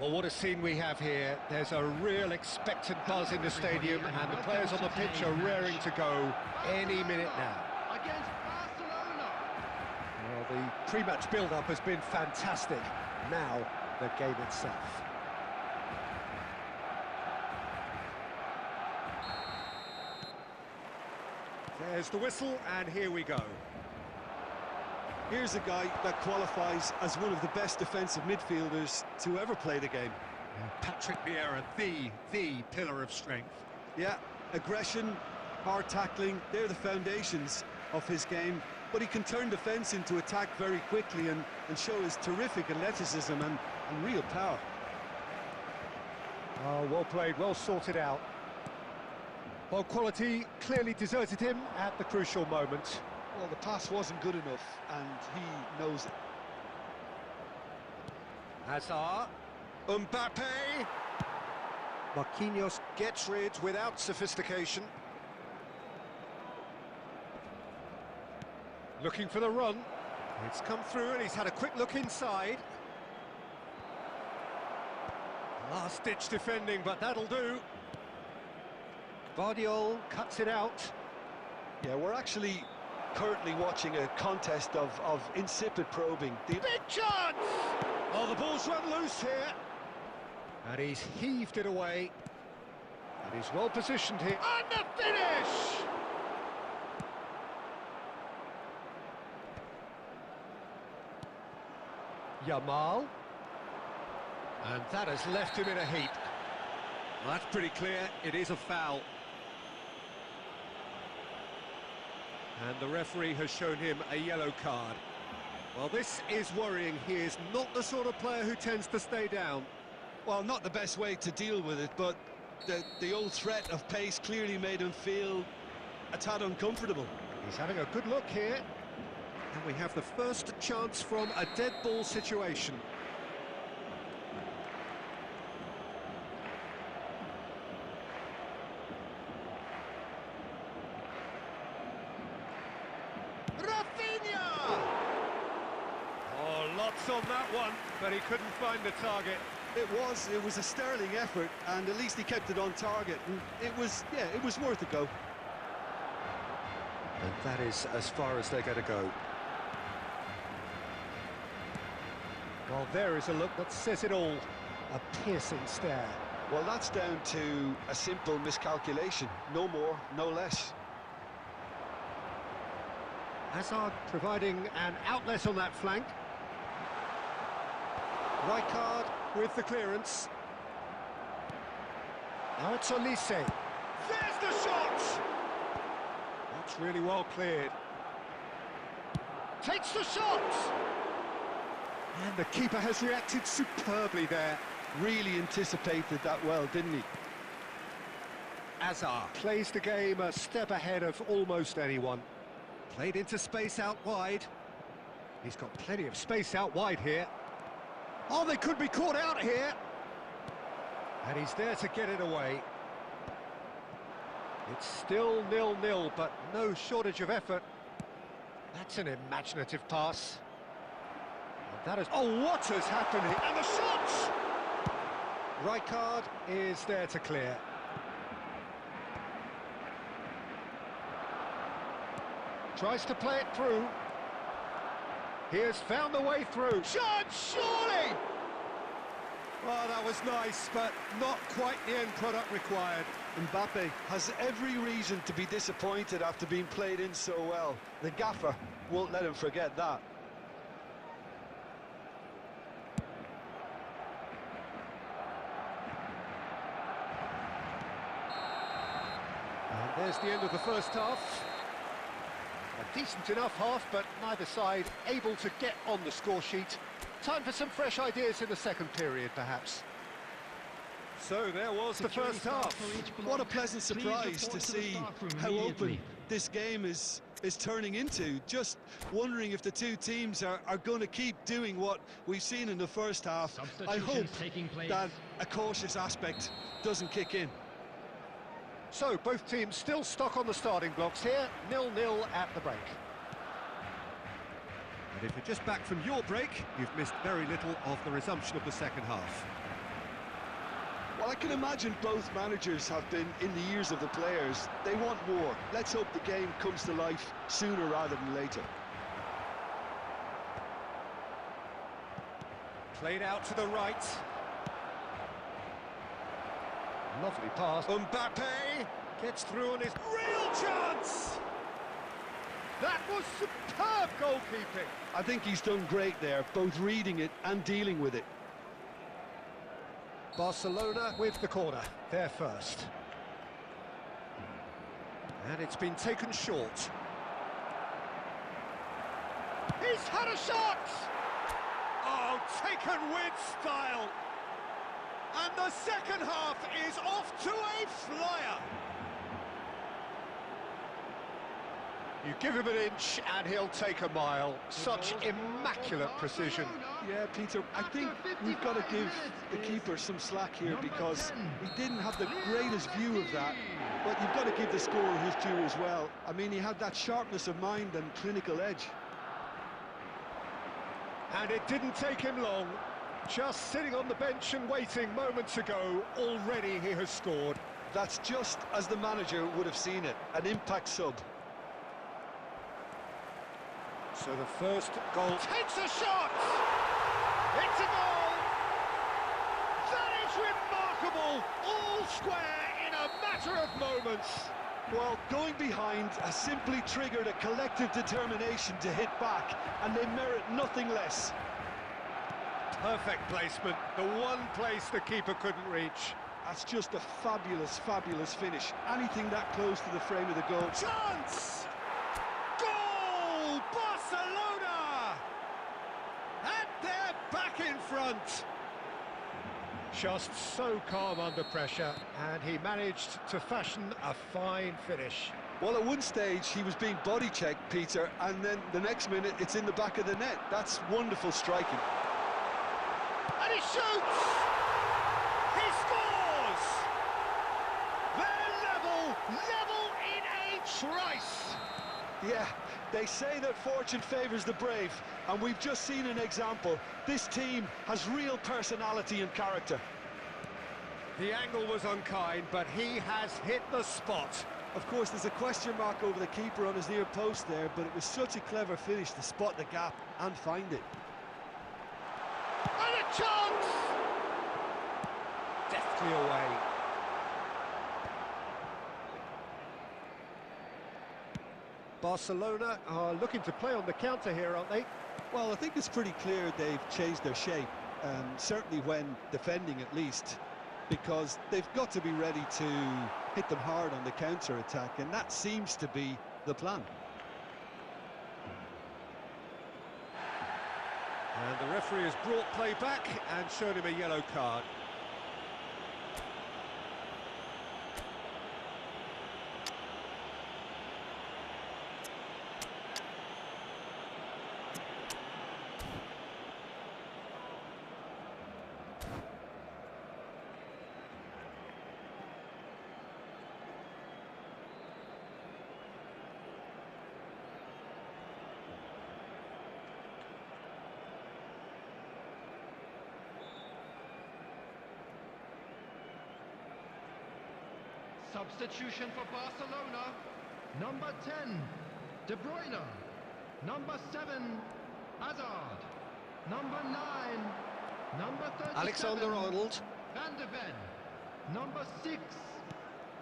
Well, what a scene we have here. There's a real expectant buzz in the stadium, and the players on the pitch are raring to go any minute now. Against Barcelona. Well, the pre-match build-up has been fantastic. Now, the game itself. There's the whistle, and here we go. Here's a guy that qualifies as one of the best defensive midfielders to ever play the game. Patrick Vieira, the pillar of strength. Yeah, aggression, hard tackling, they're the foundations of his game. But he can turn defence into attack very quickly and show his terrific athleticism and real power. Oh, well played, well sorted out. Well, quality clearly deserted him at the crucial moment. Well, the pass wasn't good enough, and he knows it. Hazard. Mbappe. Marquinhos gets rid without sophistication. Looking for the run. It's come through and he's had a quick look inside. Last-ditch defending, but that'll do. Guardiola cuts it out. Yeah, we're actually currently watching a contest of insipid probing. Big chance! Oh, the ball's run loose here. And he's heaved it away. And he's well positioned here. And the finish! Yamal. And that has left him in a heap. Well, that's pretty clear. It is a foul. And the referee has shown him a yellow card. Well, this is worrying. He is not the sort of player who tends to stay down. Well, not the best way to deal with it, but the old threat of pace clearly made him feel a tad uncomfortable. He's having a good look here. And we have the first chance from a dead ball situation. On that one, but he couldn't find the target. It was a sterling effort, and at least he kept it on target. And it was worth a go. And that is as far as they're going to go. Well, there is a look that says it all. A piercing stare. Well, that's down to a simple miscalculation. No more, no less. Hazard providing an outlet on that flank. Rijkaard with the clearance. Now it's Olise. There's the shot! That's really well cleared. Takes the shot! And the keeper has reacted superbly there. Really anticipated that well, didn't he? Hazard plays the game a step ahead of almost anyone. Played into space out wide. He's got plenty of space out wide here. Oh, they could be caught out here. And he's there to get it away. It's still 0-0, but no shortage of effort. That's an imaginative pass. And that is... Oh, what has happened here? And the shot! Rijkaard is there to clear. Tries to play it through. He has found the way through. Shot, surely! Well, that was nice, but not quite the end product required. Mbappe has every reason to be disappointed after being played in so well. The gaffer won't let him forget that. And there's the end of the first half. A decent enough half, but neither side able to get on the score sheet. Time for some fresh ideas in the second period, perhaps. So there was the first half. What a pleasant surprise to see how open this game is turning into. Just wondering if the two teams are going to keep doing what we've seen in the first half. I hope that a cautious aspect doesn't kick in. So, both teams still stuck on the starting blocks here, 0-0 at the break. And if you're just back from your break, you've missed very little of the resumption of the second half. Well, I can imagine both managers have been in the ears of the players. They want more. Let's hope the game comes to life sooner rather than later. Played out to the right. Lovely pass. Mbappe gets through on his real chance. That was superb goalkeeping. I think he's done great there, both reading it and dealing with it. Barcelona with the corner, they're first. And it's been taken short. He's had a shot! Oh, taken with style. And the second half is off to a flyer. You give him an inch and he'll take a mile. Such immaculate precision. Yeah, Peter, I think we've got to give the keeper some slack here because he didn't have the greatest view of that. But you've got to give the scorer his due as well. I mean, he had that sharpness of mind and clinical edge. And it didn't take him long. Just sitting on the bench and waiting moments ago, already he has scored. That's just as the manager would have seen it, an impact sub. So the first goal takes a shot! It's a goal! That is remarkable! All square in a matter of moments. Well, going behind has simply triggered a collective determination to hit back, and they merit nothing less. Perfect placement, the one place the keeper couldn't reach. That's just a fabulous, fabulous finish. Anything that close to the frame of the goal. Chance! Goal! Barcelona! And they're back in front. Just so calm under pressure, and he managed to fashion a fine finish. Well, at one stage he was being body checked, Peter, and then the next minute it's in the back of the net. That's wonderful striking. And he shoots! He scores! They're level in a trice! Yeah, they say that fortune favours the brave, and we've just seen an example. This team has real personality and character. The angle was unkind, but he has hit the spot. Of course, there's a question mark over the keeper on his near post there, but it was such a clever finish to spot the gap and find it. And a chance! Deftly away. Barcelona are looking to play on the counter here, aren't they? Well, I think it's pretty clear they've changed their shape, certainly when defending at least, because they've got to be ready to hit them hard on the counter-attack, and that seems to be the plan. And the referee has brought play back and shown him a yellow card. Substitution for Barcelona. Number 10, De Bruyne. Number 7, Hazard. Number 9, number 37, Alexander-Arnold. Van de Ven. Number 6,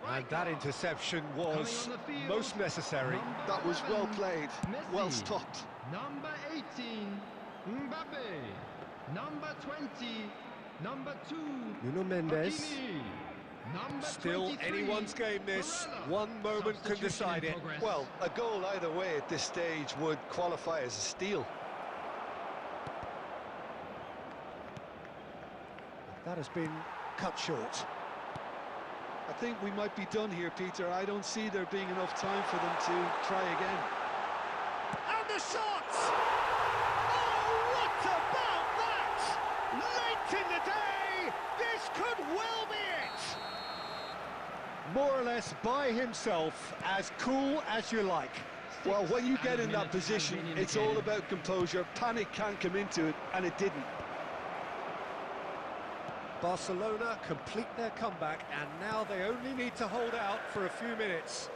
And that interception was most necessary. That was well played, well stopped. Number 18, Mbappe. Number 20, number 2, Nuno Mendes. Hakimi. Number Still 23, anyone's game this. Barella. One moment can decide it. Progress. Well, a goal either way at this stage would qualify as a steal. That has been cut short. I think we might be done here, Peter. I don't see there being enough time for them to try again. And the shot! Oh, what about that? Late in the day, this could well be it. More or less by himself, as cool as you like. Well, when you get in that position, it's all about composure. Panic can't come into it, and it didn't. Barcelona complete their comeback, and now they only need to hold out for a few minutes.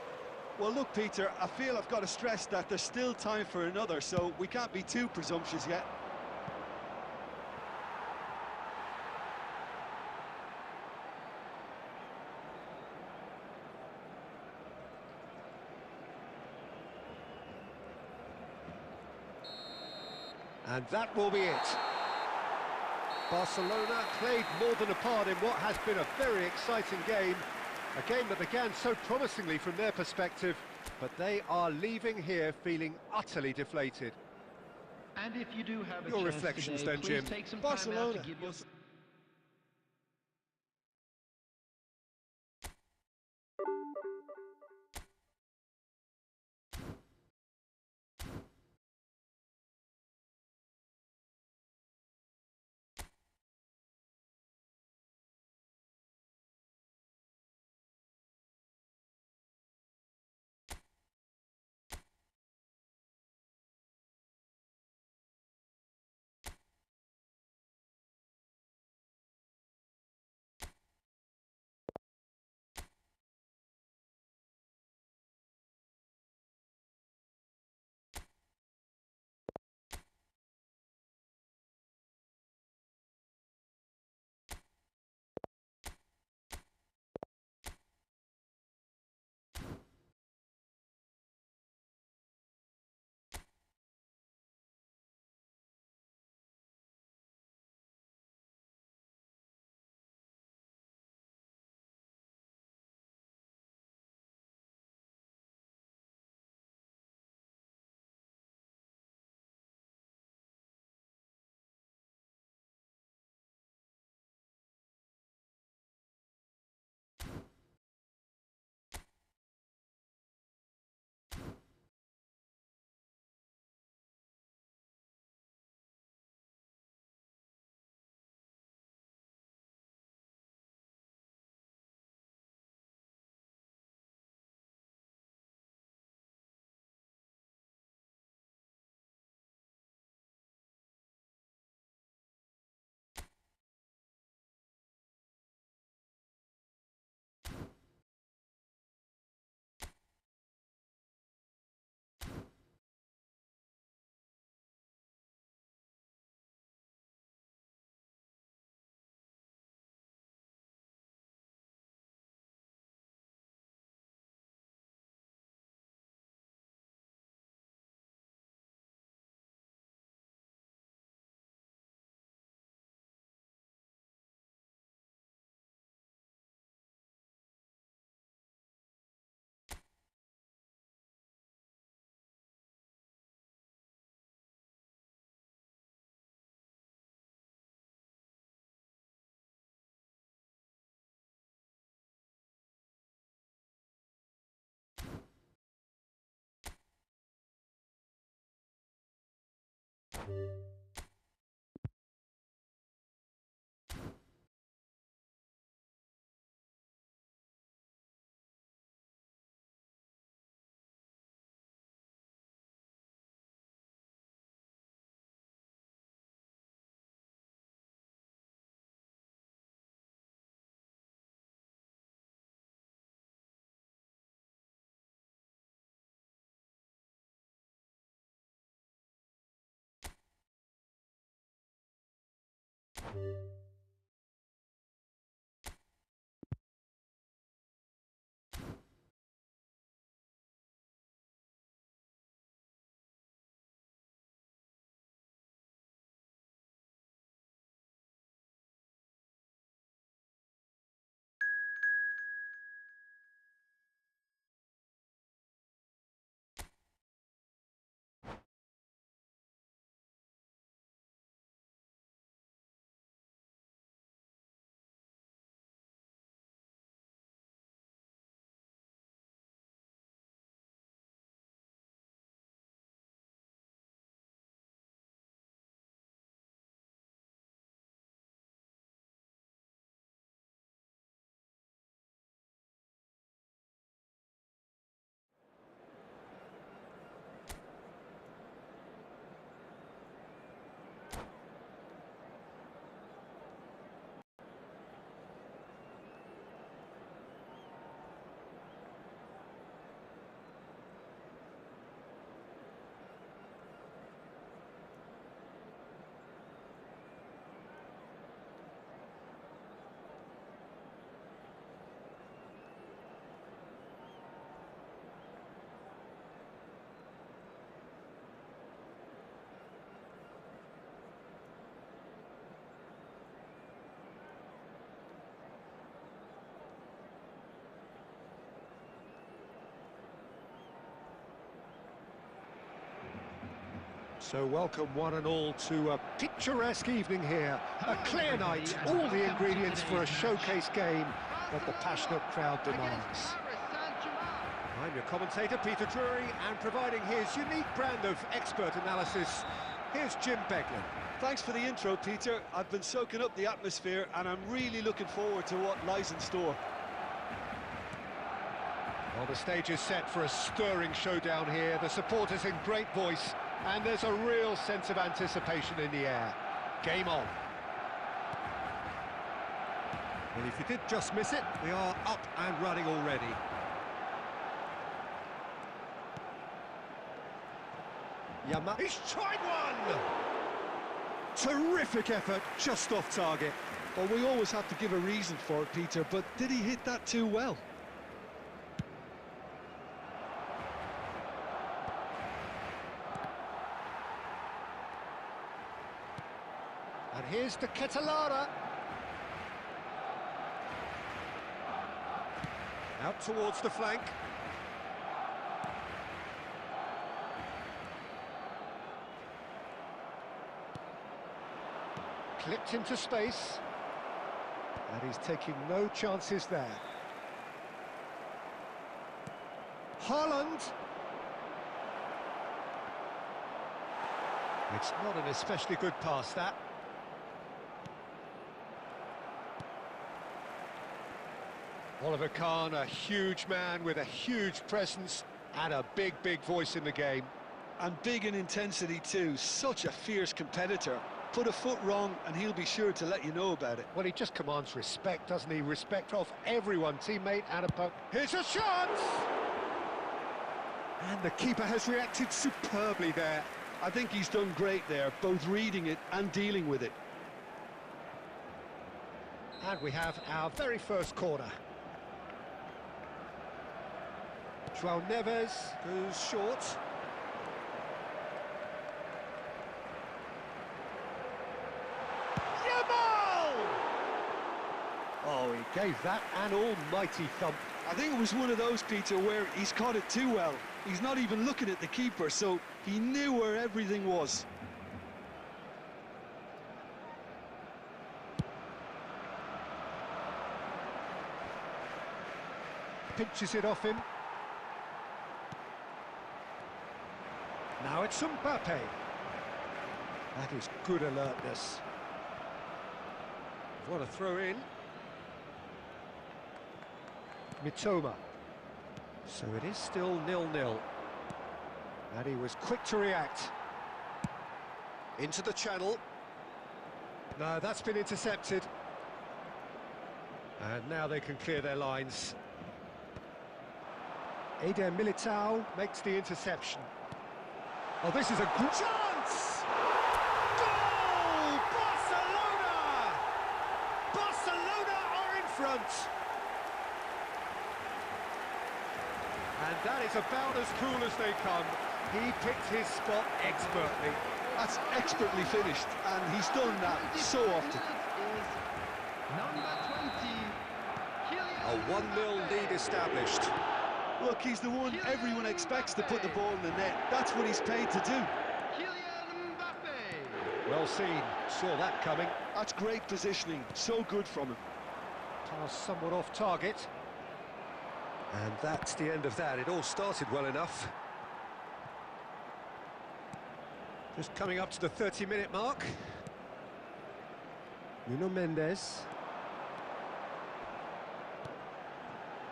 Well, look, Peter, I feel I've got to stress that there's still time for another, so we can't be too presumptuous yet. And that will be it. Barcelona played more than a part in what has been a very exciting game. A game that began so promisingly from their perspective, but they are leaving here feeling utterly deflated. And if you do have a Your chance reflections today, then, please Jim. take some time out to Barcelona give your... was So welcome one and all to a picturesque evening here. A clear night, all the ingredients for a showcase game that the passionate crowd demands. I'm your commentator, Peter Drury, and providing his unique brand of expert analysis, here's Jim Beglin. Thanks for the intro, Peter. I've been soaking up the atmosphere, and I'm really looking forward to what lies in store. Well, the stage is set for a stirring showdown here. The supporters in great voice, and there's a real sense of anticipation in the air. Game on. Well, if you did just miss it, we are up and running already. He's tried one! Terrific effort, just off target. Well, we always have to give a reason for it, Peter, but did he hit that too well? And here's the Ketelada. Out towards the flank. Clipped into space. And he's taking no chances there. Haaland. It's not an especially good pass, that. Oliver Kahn, a huge man with a huge presence and a big voice in the game. And big in intensity too, such a fierce competitor. Put a foot wrong and he'll be sure to let you know about it. Well, he just commands respect, doesn't he? Respect of everyone, teammate and opponent. Here's a chance! And the keeper has reacted superbly there. I think he's done great there, both reading it and dealing with it. And we have our very first corner. João Neves goes short. Oh, he gave that an almighty thump. I think it was one of those, Peter, where he's caught it too well. He's not even looking at the keeper, so he knew where everything was. Pinches it off him. Now it's Mbappe. That is good alertness. What a throw in. Mitoma. So it is still 0-0. And he was quick to react. Into the channel. No, that's been intercepted. And now they can clear their lines. Eder Militao makes the interception. Oh, this is a good chance! Goal! Barcelona! Barcelona are in front! And that is about as cool as they come. He picked his spot expertly. That's expertly finished, and he's done that so often. A 1-0 lead established. Look, he's the one everyone expects to put the ball in the net. That's what he's paid to do. Well seen, saw that coming. That's great positioning, so good from him. Pass somewhat off target. And that's the end of that. It all started well enough. Just coming up to the 30-minute mark. Nuno Mendes.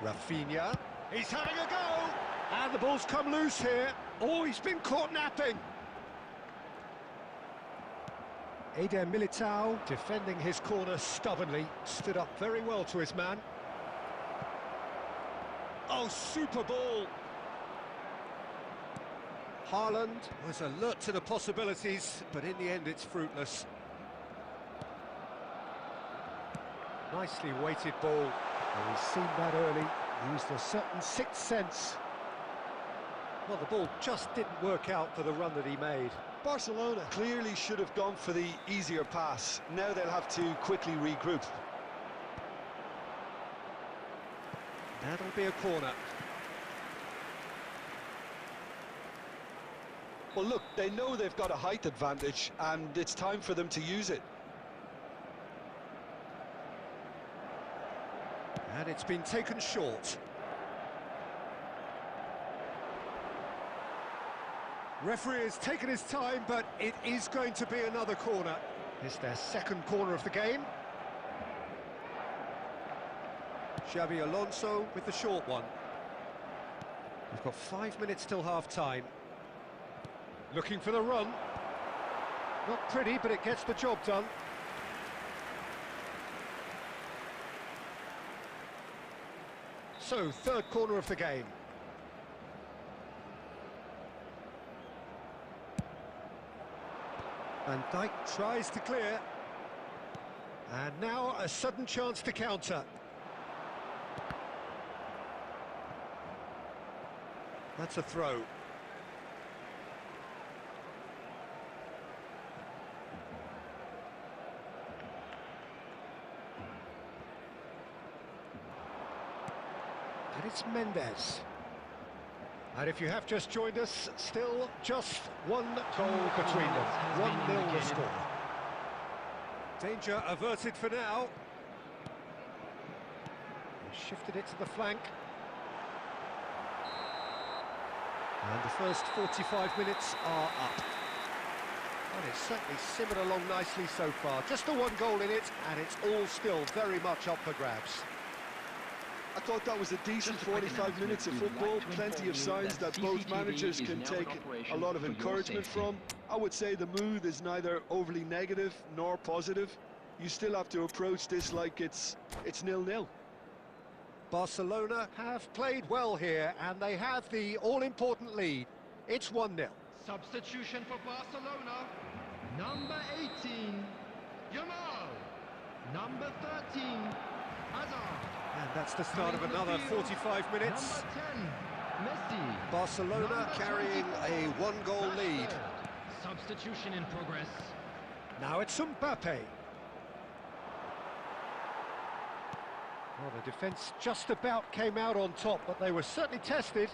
Rafinha. He's having a go! And the ball's come loose here. Oh, he's been caught napping. Eder Militao, defending his corner stubbornly, stood up very well to his man. Oh, super ball! Haaland was alert to the possibilities, but in the end it's fruitless. Nicely weighted ball. Well, he's seen that early, used a certain sixth sense. Well, the ball just didn't work out for the run that he made. Barcelona clearly should have gone for the easier pass. Now they'll have to quickly regroup. That'll be a corner. Well, look, they know they've got a height advantage, and it's time for them to use it. And it's been taken short. Referee has taken his time, but it is going to be another corner. It's their second corner of the game. Xabi Alonso with the short one. We've got 5 minutes till half-time. Looking for the run. Not pretty, but it gets the job done. So, third corner of the game. Van Dijk tries to clear. And now a sudden chance to counter. That's a throw. And it's Mendes. And if you have just joined us, still just one goal between them. 1-0 the score. Danger averted for now. He shifted it to the flank. And the first 45 minutes are up. And it's certainly simmered along nicely so far. Just the one goal in it, and it's all still very much up for grabs. I thought that was a decent 45 minutes of football, plenty of signs that both managers can take a lot of encouragement from. I would say the mood is neither overly negative nor positive. You still have to approach this like it's 0-0. Barcelona have played well here, and they have the all-important lead. It's 1-0. Substitution for Barcelona. Number 18, Yamal. Number 13, Hazard. And that's the start of another 45 minutes. Number 10, Messi. Barcelona carrying a one-goal lead. Substitution in progress. Now it's Mbappe. Well, the defence just about came out on top, but they were certainly tested.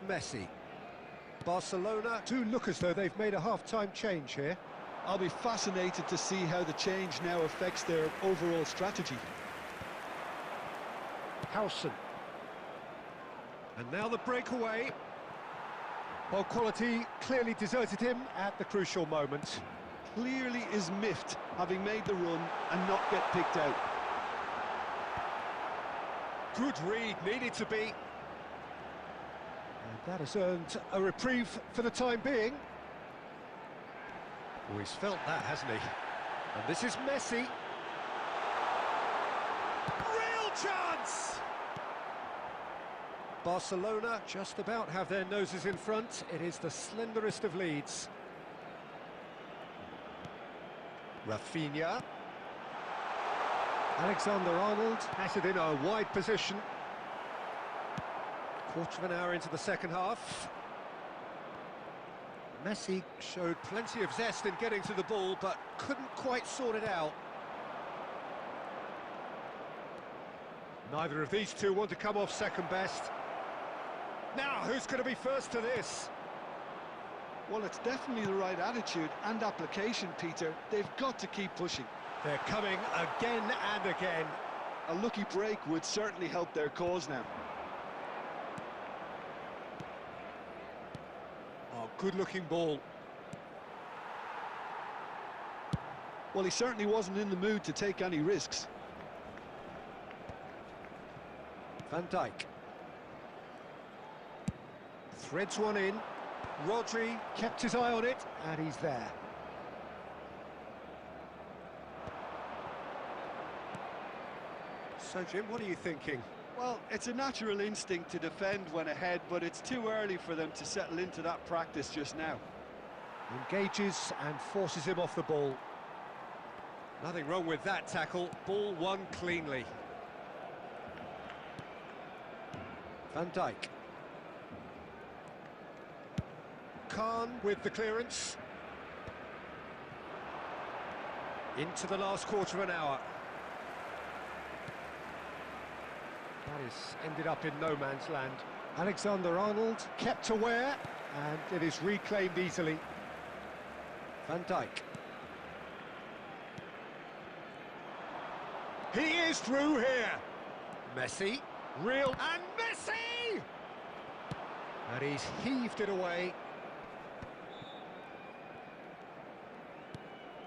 Messi. Barcelona do look as though they've made a half-time change here. I'll be fascinated to see how the change now affects their overall strategy. Howson. And now the breakaway. Well, quality clearly deserted him at the crucial moment. Clearly is miffed, having made the run and not get picked out. Good read, needed to be. And that has earned a reprieve for the time being. Oh, he's felt that, hasn't he? And this is Messi. Real chance! Barcelona just about have their noses in front. It is the slenderest of leads. Rafinha. Alexander-Arnold has it in a wide position. Quarter of an hour into the second half. Messi showed plenty of zest in getting to the ball, but couldn't quite sort it out. Neither of these two want to come off second best. Now, who's going to be first to this? Well, it's definitely the right attitude and application, Peter. They've got to keep pushing. They're coming again and again. A lucky break would certainly help their cause now. Oh, good-looking ball. Well, he certainly wasn't in the mood to take any risks. Van Dijk. Threads one in. Rodri kept his eye on it, and he's there. So, Jim, what are you thinking? Well, it's a natural instinct to defend when ahead, but it's too early for them to settle into that practice just now. Engages and forces him off the ball. Nothing wrong with that tackle. Ball won cleanly. Van Dijk. Khan with the clearance. Into the last quarter of an hour. That is ended up in no man's land. Alexander-Arnold kept aware, and it is reclaimed easily. Van Dijk. He is through here. Messi, real, and Messi! And he's heaved it away.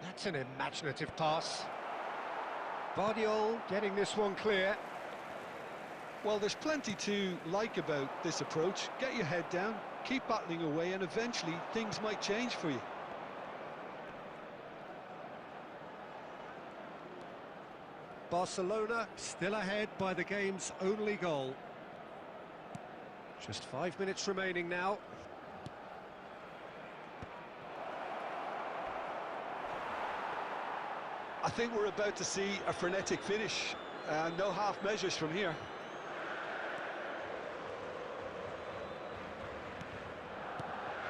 That's an imaginative pass. Bardiol getting this one clear. Well, there's plenty to like about this approach. Get your head down, keep battling away, and eventually things might change for you. Barcelona still ahead by the game's only goal. Just 5 minutes remaining now. I think we're about to see a frenetic finish. No half measures from here.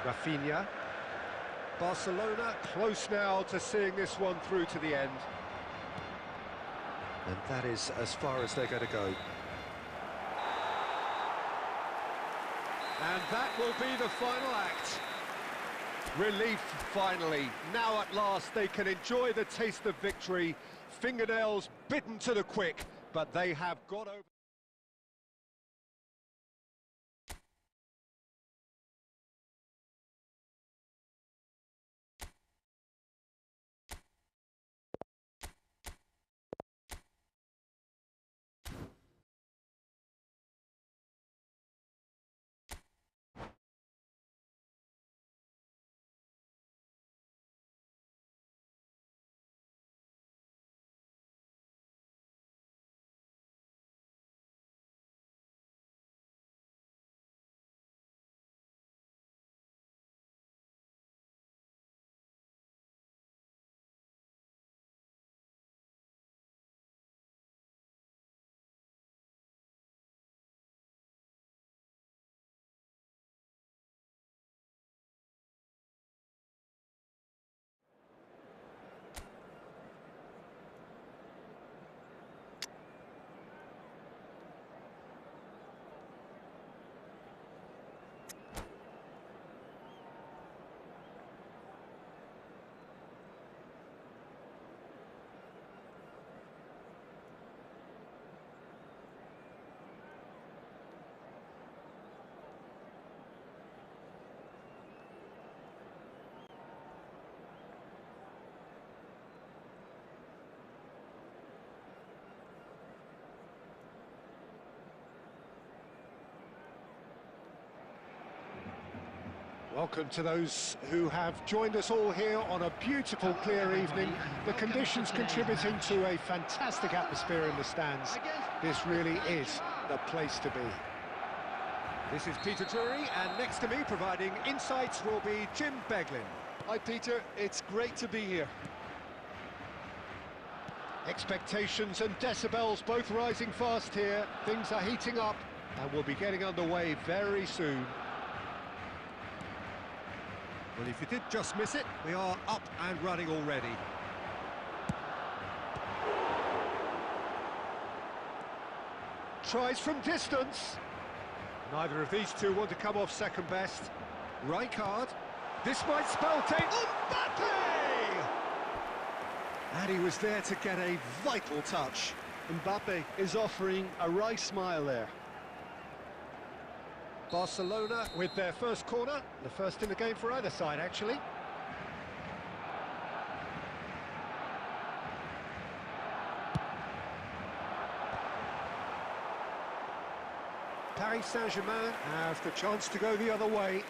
Rafinha. Barcelona close now to seeing this one through to the end. And that is as far as they're going to go. And that will be the final act. Relief, finally. Now at last they can enjoy the taste of victory. Fingernails bitten to the quick, but they have got over. Welcome to those who have joined us all here on a beautiful, clear evening. The conditions contributing to a fantastic atmosphere in the stands. This really is the place to be. This is Peter Drury, and next to me providing insights will be Jim Beglin. Hi, Peter. It's great to be here. Expectations and decibels both rising fast here. Things are heating up, and we'll be getting underway very soon. Well, if you did just miss it, we are up and running already. Tries from distance. Neither of these two want to come off second best. Rijkaard. This might spell Mbappe! And he was there to get a vital touch. Mbappe is offering a wry smile there. Barcelona with their first corner, the first in the game for either side, actually. Paris Saint-Germain have the chance to go the other way.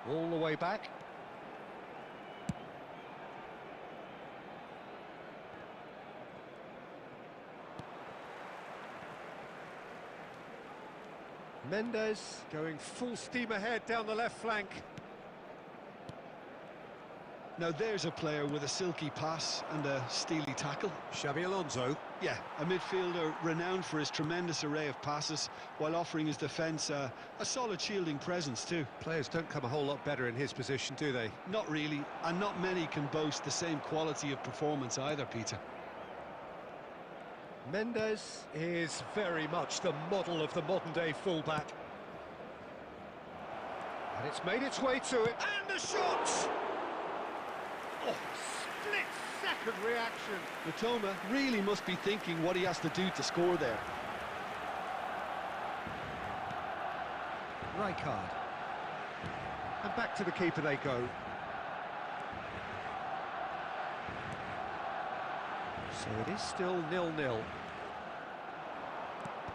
All the way back. Mendes going full steam ahead down the left flank. Now there's a player with a silky pass and a steely tackle. Xabi Alonso. Yeah, a midfielder renowned for his tremendous array of passes while offering his defence a solid shielding presence too. Players don't come a whole lot better in his position, do they? Not really, and not many can boast the same quality of performance either, Peter. Mendes is very much the model of the modern-day fullback. And it's made its way to it, and the shot! Oh, split-second reaction. Matoma really must be thinking what he has to do to score there. Rijkaard. And back to the keeper they go. So it is still 0-0.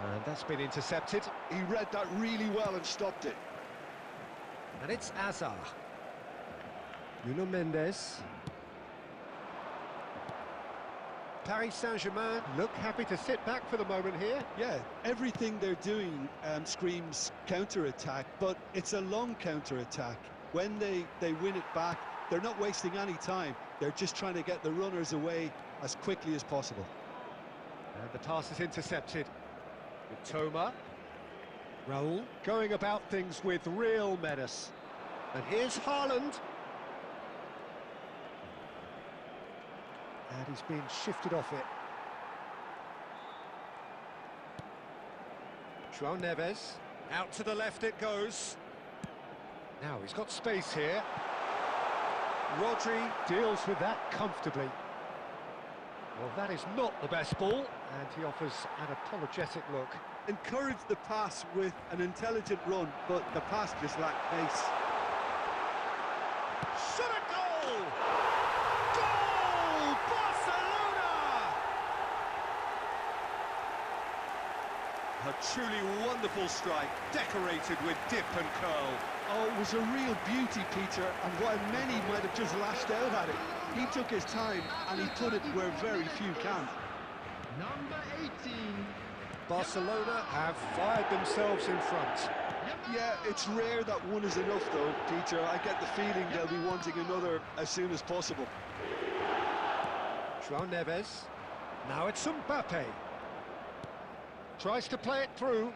And that's been intercepted. He read that really well and stopped it. And it's Azar. Nuno Mendes. Paris Saint-Germain look happy to sit back for the moment here. Yeah, everything they're doing screams counter-attack, but it's a long counter-attack. When they win it back, they're not wasting any time. They're just trying to get the runners away as quickly as possible. And the pass is intercepted. Toma. Raul going about things with real menace. And here's Haaland. And he's been shifted off it. João Neves. Out to the left it goes. Now he's got space here. Rodri deals with that comfortably. Well, that is not the best ball, and he offers an apologetic look. Encouraged the pass with an intelligent run, but the pass just lacked pace. Shot a goal! Goal! Barcelona! A truly wonderful strike, decorated with dip and curl. Oh, it was a real beauty, Peter, and while many might have just lashed out at it, he took his time and he put it where very few can. Number 18. Barcelona have fired themselves in front. Yeah, it's rare that one is enough though, Peter. I get the feeling they'll be wanting another as soon as possible. João Neves. Now it's Mbappe. Tries to play it through.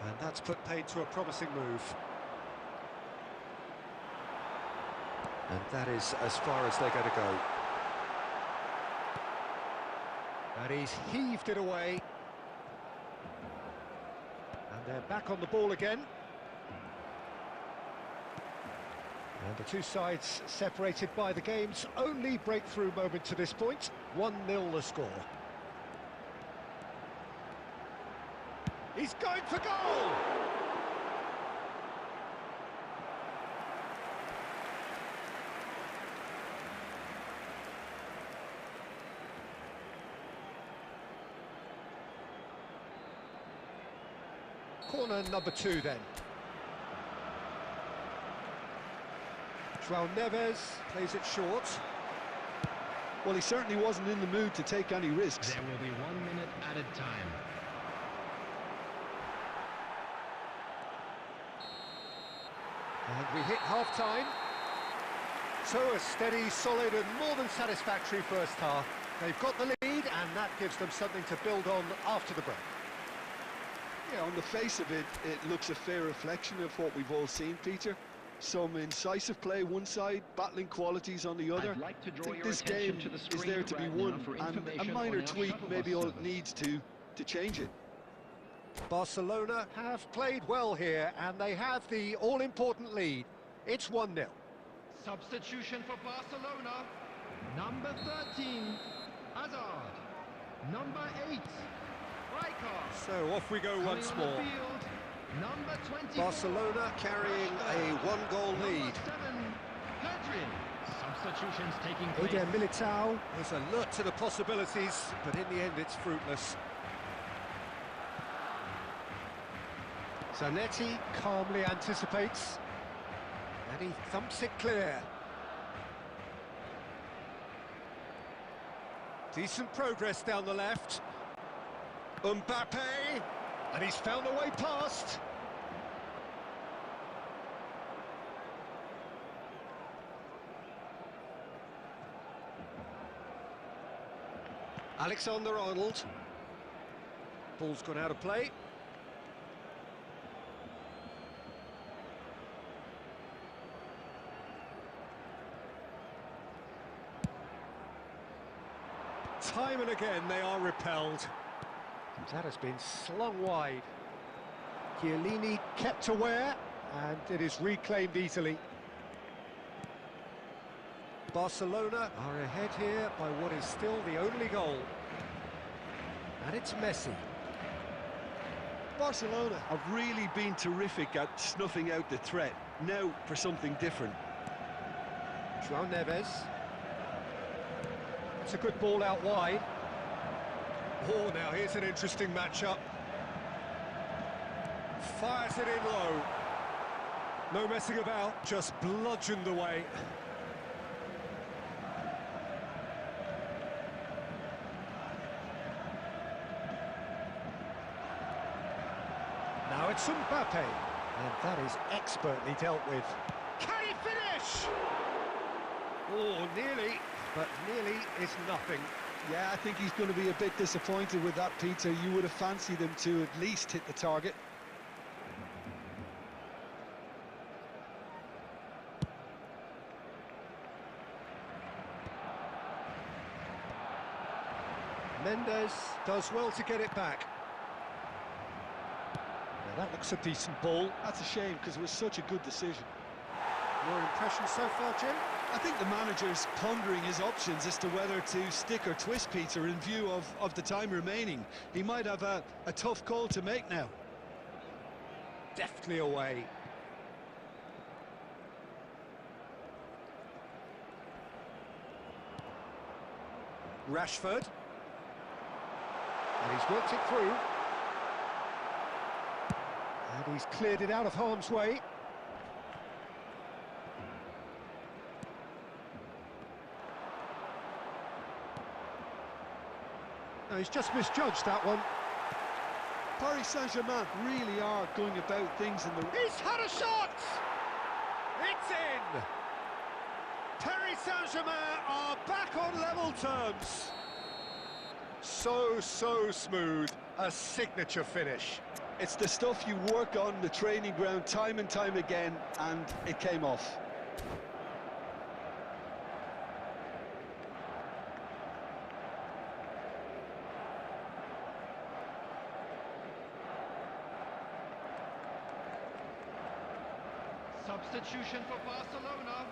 And that's put paid to a promising move. And that is as far as they're going to go. And he's heaved it away. And they're back on the ball again. And the two sides separated by the game's only breakthrough moment to this point. 1-0 the score. He's going for goal! Corner number 2 then. João Neves plays it short. Well, he certainly wasn't in the mood to take any risks. There will be 1 minute added time. And we hit half-time. So a steady, solid and more than satisfactory first half. They've got the lead and that gives them something to build on after the break. Yeah, on the face of it, it looks a fair reflection of what we've all seen, Peter. Some incisive play one side, battling qualities on the other. I'd like to draw I think your this game attention to the is screen there to be right now won, for and a information minor on our tweak shuttle maybe bus all it service. needs to change it. Barcelona have played well here and they have the all-important lead. It's 1-0. Substitution for Barcelona. Number 13, Hazard. Number 8, Rijkaard. So off we go Coming once on the more. field, number 24. Barcelona carrying a one-goal lead. Number 7, Pedri. Substitutions taking place. Eder Militao is alert to the possibilities, but in the end it's fruitless. Zanetti calmly anticipates, and he thumps it clear. Decent progress down the left. Mbappe, and he's found a way past. Alexander-Arnold. Ball's gone out of play. Time and again they are repelled. That has been slung wide. Chiellini kept aware, and it is reclaimed easily. Barcelona are ahead here by what is still the only goal. And it's Messi. Barcelona have really been terrific at snuffing out the threat. Now for something different. João Neves. It's a good ball out wide. Oh, now here's an interesting matchup. Fires it in low. No messing about, just bludgeoned away. Now it's Mbappe, and that is expertly dealt with. Can he finish? Oh, nearly, but nearly is nothing. Yeah, I think he's going to be a bit disappointed with that, Peter. You would have fancied him to at least hit the target. Mendes does well to get it back. Now that looks a decent ball. That's a shame, because it was such a good decision. Your impression so far, Jim? I think the manager's pondering his options as to whether to stick or twist, Peter, in view of the time remaining. He might have a tough call to make now. Deftly away. Rashford. And he's worked it through. And he's cleared it out of harm's way. No, he's just misjudged that one. Paris Saint-Germain really are going about things in the... He's had a shot! It's in! Paris Saint-Germain are back on level terms. So smooth. A signature finish. It's the stuff you work on the training ground time and time again, and it came off. Substitution for Barcelona.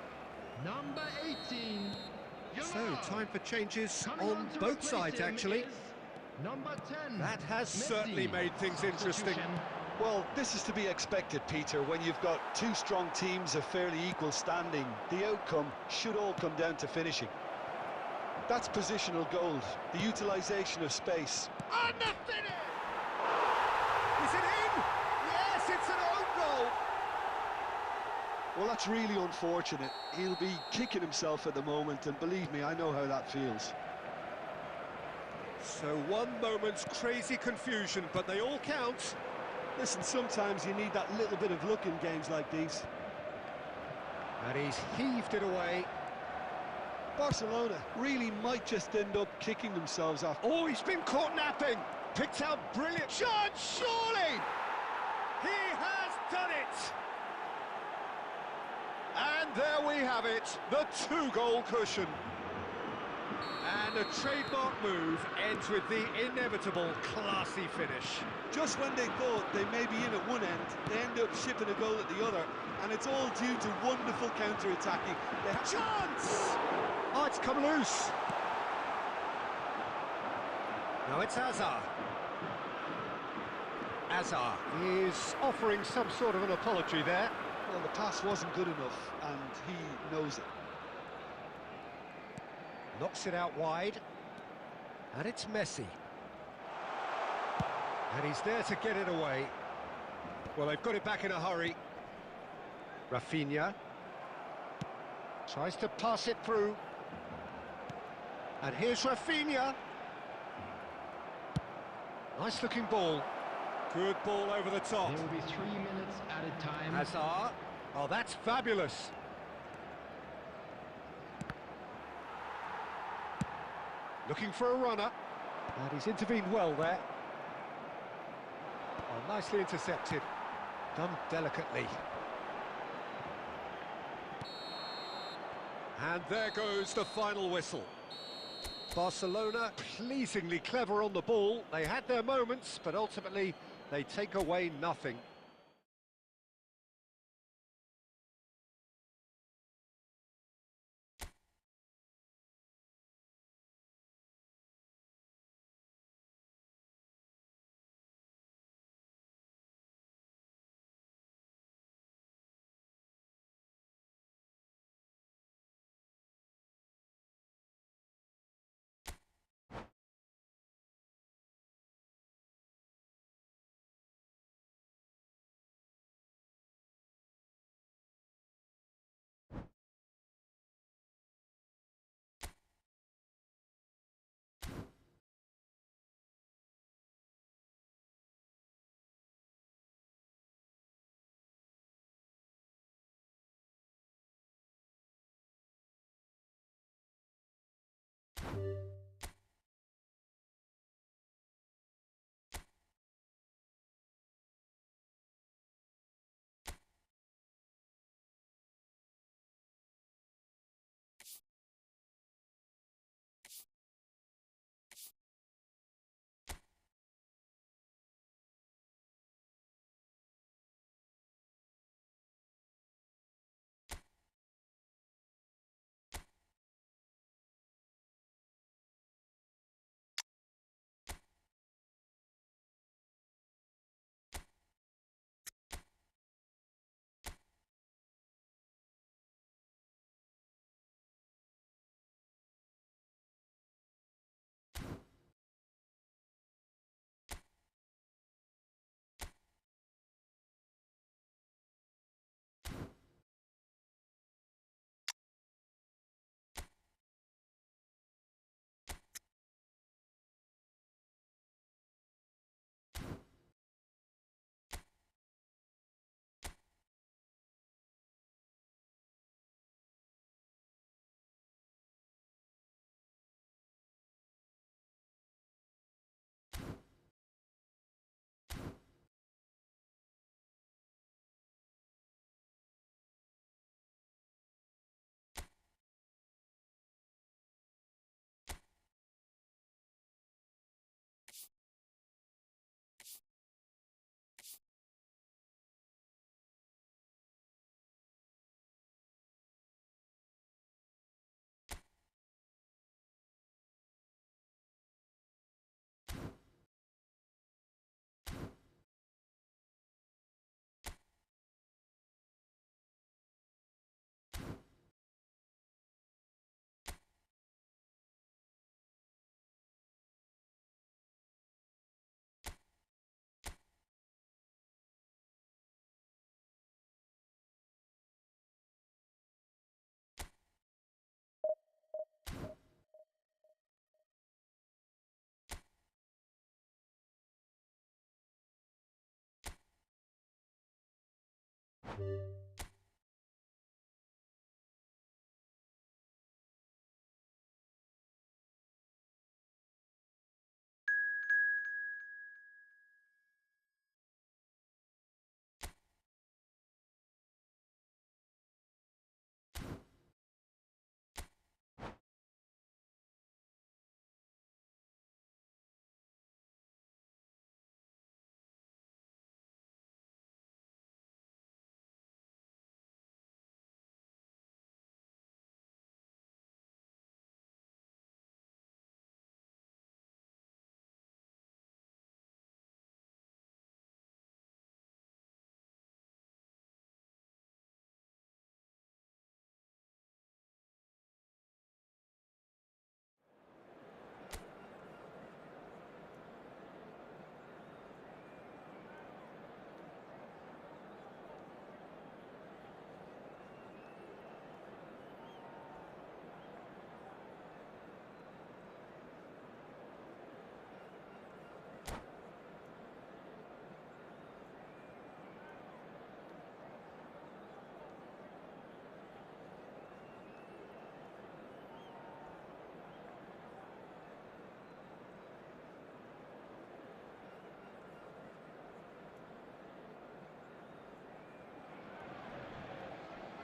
Number 18. So, time for changes on both sides, actually. Number 10. That has certainly made things interesting. Well, this is to be expected, Peter. When you've got two strong teams of fairly equal standing, the outcome should all come down to finishing. That's positional gold, the utilisation of space. And the finish! Is it in? Yes, it's an own goal! Well, that's really unfortunate. He'll be kicking himself at the moment, and believe me, I know how that feels. So one moment's crazy confusion, but they all count. Listen, sometimes you need that little bit of luck in games like these. And he's heaved it away. Barcelona really might just end up kicking themselves off. Oh, he's been caught napping. Picked out brilliant. Chance, surely! He has done it! And there we have it, the two-goal cushion. And a trademark move ends with the inevitable classy finish. Just when they thought they may be in at one end, they end up shipping a goal at the other, and it's all due to wonderful counter-attacking. They have chance! Oh, it's come loose. No, it's Hazard. Hazard is offering some sort of an apology there. Well, the pass wasn't good enough, and he knows it. Knocks it out wide. And it's Messi. And he's there to get it away. Well, they've got it back in a hurry. Rafinha. Tries to pass it through. And here's Rafinha. Nice looking ball. Good ball over the top. There will be 3 minutes at a time. Hazard. Oh, that's fabulous. Looking for a runner. And he's intervened well there. Oh, nicely intercepted. Done delicately. And there goes the final whistle. Barcelona pleasingly clever on the ball. They had their moments, but ultimately they take away nothing.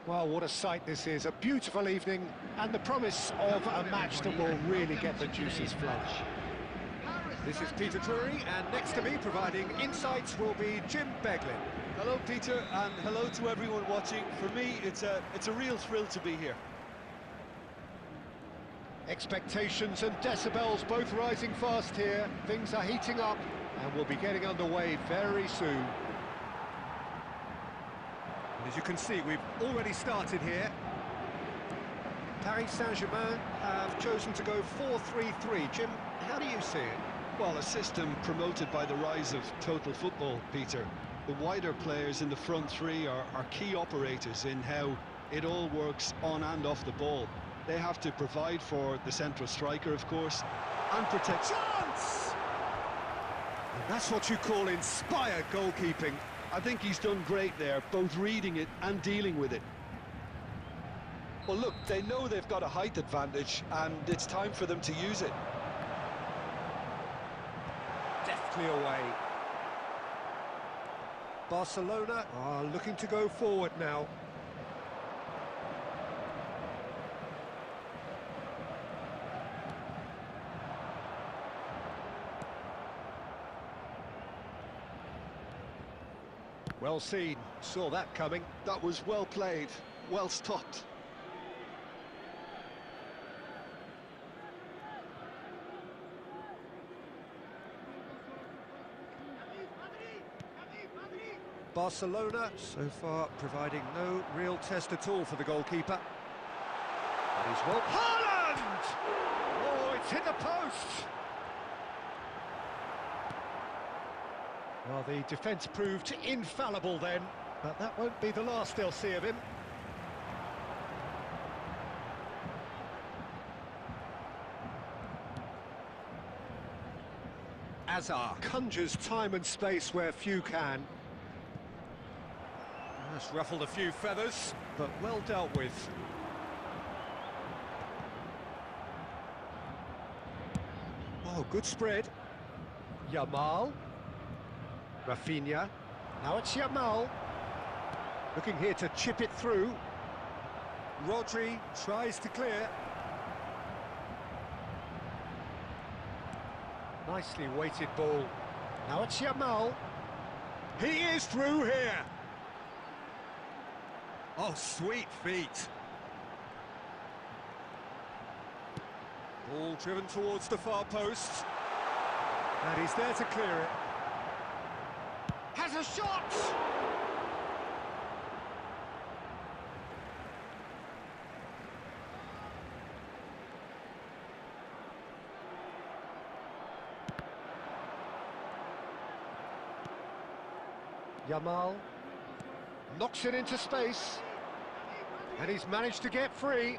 Well, what a sight this is. A beautiful evening and the promise of a match that will really get the juices flowing. This is Peter Drury, and next to me providing insights will be Jim Beglin. Hello, Peter, and hello to everyone watching. For me, it's a real thrill to be here. Expectations and decibels both rising fast here. Things are heating up and we'll be getting underway very soon. As you can see, we've already started here. Paris Saint-Germain have chosen to go 4-3-3. Jim, how do you see it? Well, a system promoted by the rise of total football, Peter. The wider players in the front three are key operators in how it all works on and off the ball. They have to provide for the central striker, of course, and protect... Chance! And that's what you call inspired goalkeeping. I think he's done great there, both reading it and dealing with it. Well, look, they know they've got a height advantage, and it's time for them to use it. Deftly away. Barcelona are looking to go forward now. Well seen, saw that coming. That was well played, well stopped. Barcelona, so far, providing no real test at all for the goalkeeper. That is well... Haaland! Oh, it's hit the post! Well, the defence proved infallible then, but that won't be the last they'll see of him. Azar conjures time and space where few can. That's ruffled a few feathers, but well dealt with. Oh, good spread. Yamal. Rafinha. Now it's Yamal. Looking here to chip it through. Rodri tries to clear. Nicely weighted ball. Now it's Yamal. He is through here. Oh, sweet feet. Ball driven towards the far post. And he's there to clear it. Has a shot! Yamal knocks it into space. And he's managed to get free.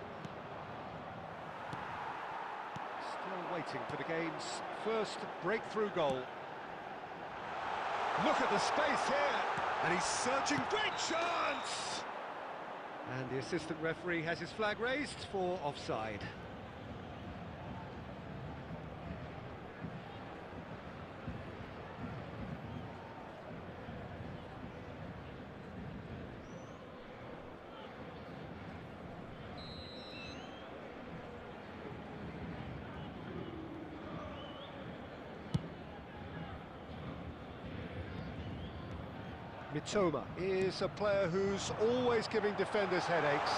Still waiting for the game's first breakthrough goal. Look at the space here, and he's searching, great chance! And the assistant referee has his flag raised for offside. Mitoma is a player who's always giving defenders headaches.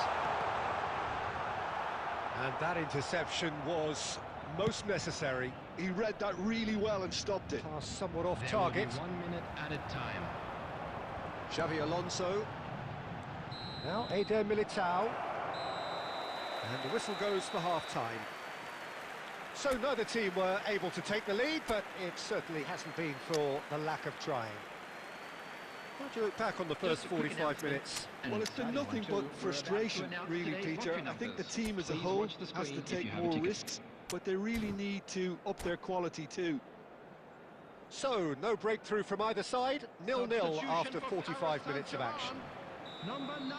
And that interception was most necessary. He read that really well and stopped it. Pass somewhat off target. 1 minute at a time. Xavi Alonso. Now Eder Militao. And the whistle goes for half-time. So neither team were able to take the lead, but it certainly hasn't been for the lack of trying. How do you look back on the first 45 minutes? Well, it's been nothing but frustration, really, Peter. I think the team as a whole has to take more risks, but they really need to up their quality too. So, no breakthrough from either side, 0-0 after 45 minutes of action. Number 9,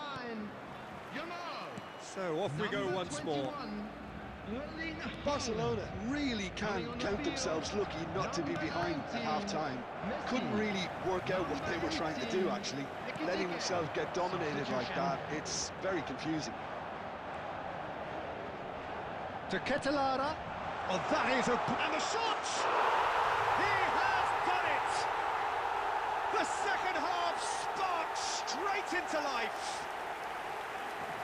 Yamal. So off we go once more. Barcelona really can count themselves lucky not to be behind at half-time. Couldn't really work out what they were trying to do, actually. Letting themselves get dominated like that, it's very confusing. To Ketelara. Oh, that is a... And the shot! He has done it! The second half sparked straight into life.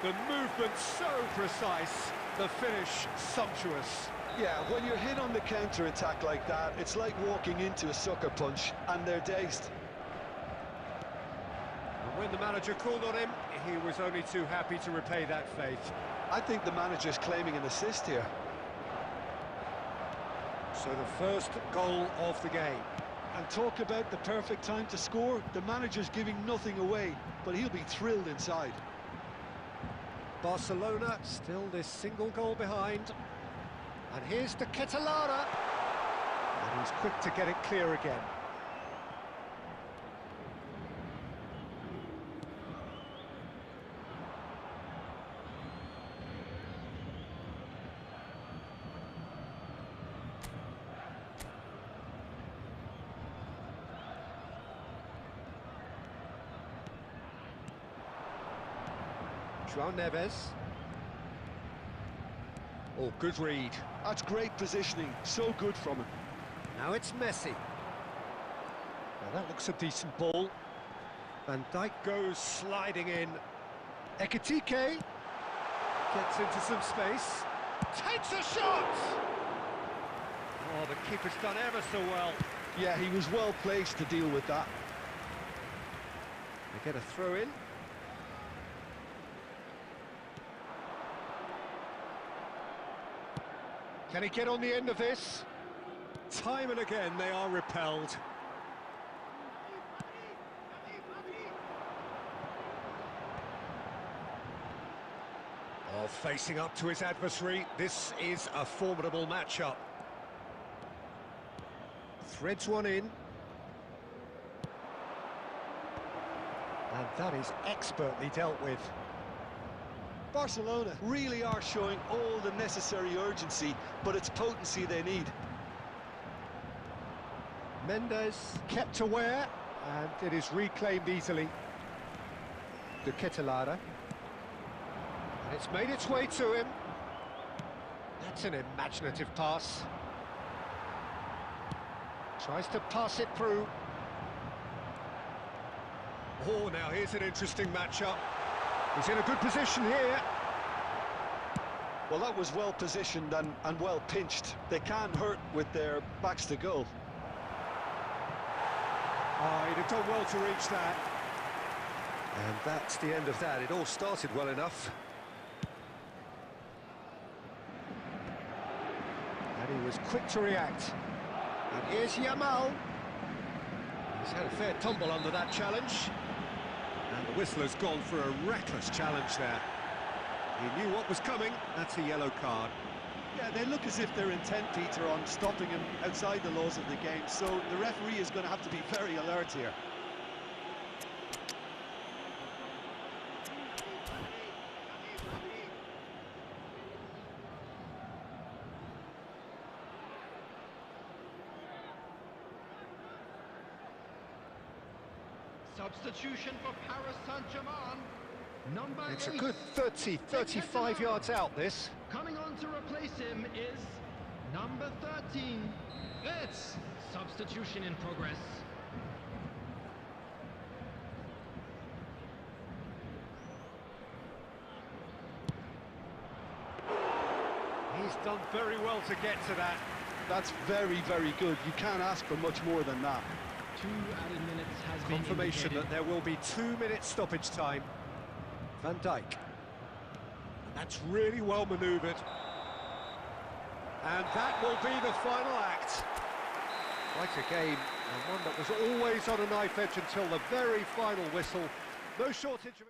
The movement so precise, the finish sumptuous. Yeah, when you're hit on the counter-attack like that, it's like walking into a sucker punch, and they're dazed. And when the manager called on him, he was only too happy to repay that faith. I think the manager's claiming an assist here. So the first goal of the game. And talk about the perfect time to score. The manager's giving nothing away, but he'll be thrilled inside. Barcelona still this single goal behind. And here's the Ketelara. And he's quick to get it clear again. João Neves. Oh, good read. That's great positioning, so good from him. Now it's Messi. Now that looks a decent ball. Van Dijk goes sliding in. Ekitike gets into some space. Takes a shot! Oh, the keeper's done ever so well. Yeah, he was well placed to deal with that. They get a throw in. Can he get on the end of this? Time and again they are repelled. Oh, facing up to his adversary, this is a formidable matchup. Threads one in. And that is expertly dealt with. Barcelona really are showing all the necessary urgency, but it's potency they need. Mendes kept aware, and it is reclaimed easily. De Ketelara. And it's made its way to him. That's an imaginative pass. Tries to pass it through. Oh, now here's an interesting matchup. He's in a good position here. Well, that was well positioned and well pinched. They can't hurt with their backs to goal. Oh, he'd have done well to reach that. And that's the end of that. It all started well enough. And he was quick to react. And here's Yamal. He's had a fair tumble under that challenge. And the whistler's gone for a reckless challenge there. He knew what was coming. That's a yellow card. Yeah, they look as if they're intent, Peter, on stopping him outside the laws of the game, so the referee is going to have to be very alert here. Substitution for Paris Saint-Germain. Number It's 8. a good 30, 35 yards out, this. Coming on to replace him is number 13. It's substitution in progress. He's done very well to get to that. That's very, very good. You can't ask for much more than that. 2 added minutes has been Confirmation indicated. that there will be 2 minutes stoppage time. Van Dijk. And that's really well manoeuvred. And that will be the final act. Quite a game, and one that was always on a knife edge until the very final whistle. No shortage of...